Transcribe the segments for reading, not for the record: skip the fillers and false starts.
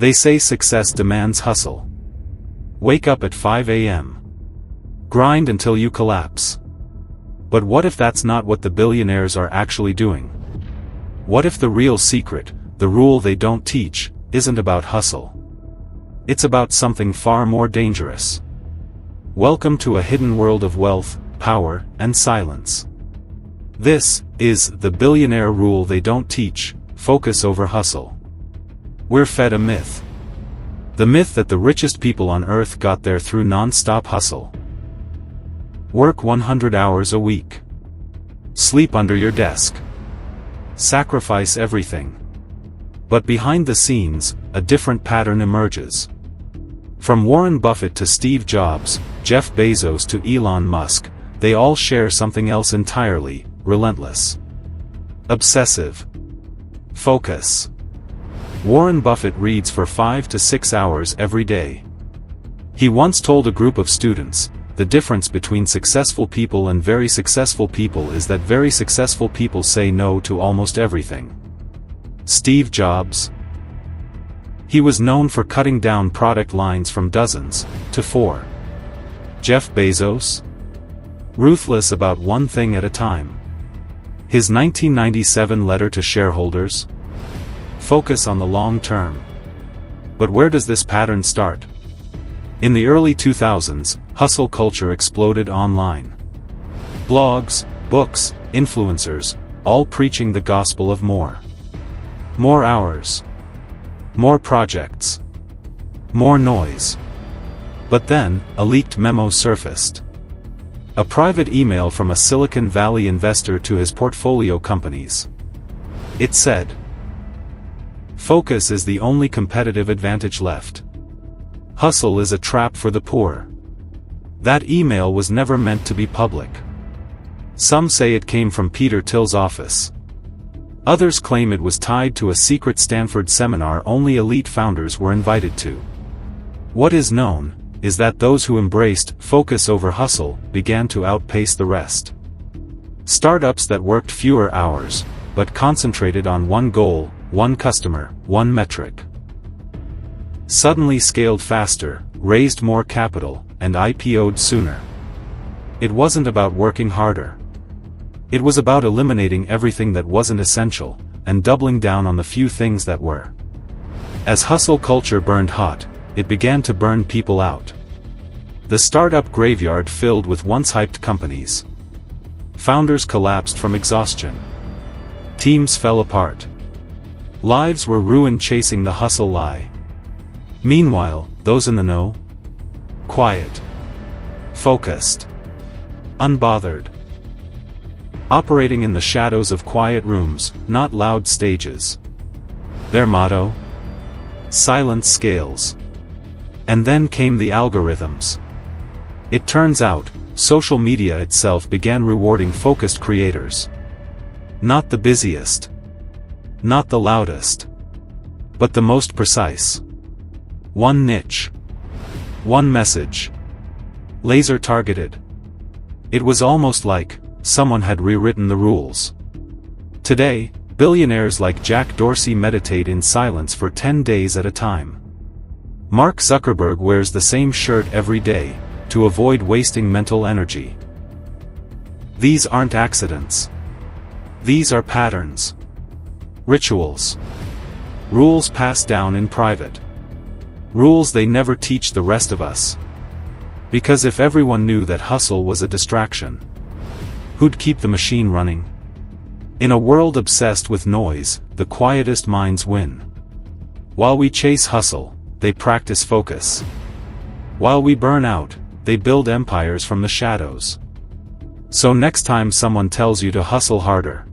They say success demands hustle. Wake up at 5 a.m. Grind until you collapse. But what if that's not what the billionaires are actually doing? What if the real secret, the rule they don't teach, isn't about hustle? It's about something far more dangerous. Welcome to a hidden world of wealth, power, and silence. This is the billionaire rule they don't teach: focus over hustle. We're fed a myth. The myth that the richest people on earth got there through non-stop hustle. Work 100 hours a week. Sleep under your desk. Sacrifice everything. But behind the scenes, a different pattern emerges. From Warren Buffett to Steve Jobs, Jeff Bezos to Elon Musk, they all share something else entirely: relentless. Obsessive. Focus. Warren Buffett reads for 5 to 6 hours every day. He once told a group of students, the difference between successful people and very successful people is that very successful people say no to almost everything. Steve Jobs. He was known for cutting down product lines from dozens to 4. Jeff Bezos. Ruthless about one thing at a time. His 1997 letter to shareholders? Focus on the long term. But where does this pattern start? In the early 2000s, hustle culture exploded online. Blogs, books, influencers, all preaching the gospel of more. More hours. More projects. More noise. But then, a leaked memo surfaced. A private email from a Silicon Valley investor to his portfolio companies. It said, "Focus is the only competitive advantage left. Hustle is a trap for the poor." That email was never meant to be public. Some say it came from Peter Thiel's office. Others claim it was tied to a secret Stanford seminar only elite founders were invited to. What is known is that those who embraced focus over hustle began to outpace the rest. Startups that worked fewer hours, but concentrated on one goal, one customer, one metric, suddenly scaled faster, raised more capital, and IPO'd sooner. It wasn't about working harder. It was about eliminating everything that wasn't essential, and doubling down on the few things that were. As hustle culture burned hot, it began to burn people out. The startup graveyard filled with once hyped companies. Founders collapsed from exhaustion. Teams fell apart. Lives were ruined chasing the hustle lie. Meanwhile, those in the know? Quiet. Focused. Unbothered. Operating in the shadows of quiet rooms, not loud stages. Their motto? Silence scales. And then came the algorithms. It turns out, social media itself began rewarding focused creators. Not the busiest. Not the loudest. But the most precise. One niche. One message. Laser targeted. It was almost like someone had rewritten the rules. Today, billionaires like Jack Dorsey meditate in silence for 10 days at a time. Mark Zuckerberg wears the same shirt every day, to avoid wasting mental energy. These aren't accidents. These are patterns. Rituals. Rules passed down in private. Rules they never teach the rest of us. Because if everyone knew that hustle was a distraction, who'd keep the machine running? In a world obsessed with noise, the quietest minds win. While we chase hustle, they practice focus. While we burn out, they build empires from the shadows. So next time someone tells you to hustle harder,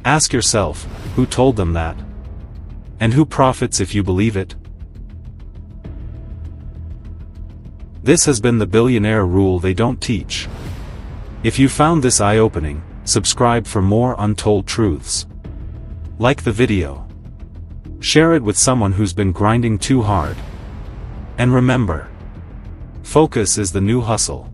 ask yourself, who told them that? And who profits if you believe it? This has been the billionaire rule they don't teach. If you found this eye-opening, subscribe for more untold truths. Like the video. Share it with someone who's been grinding too hard. And remember, focus is the new hustle.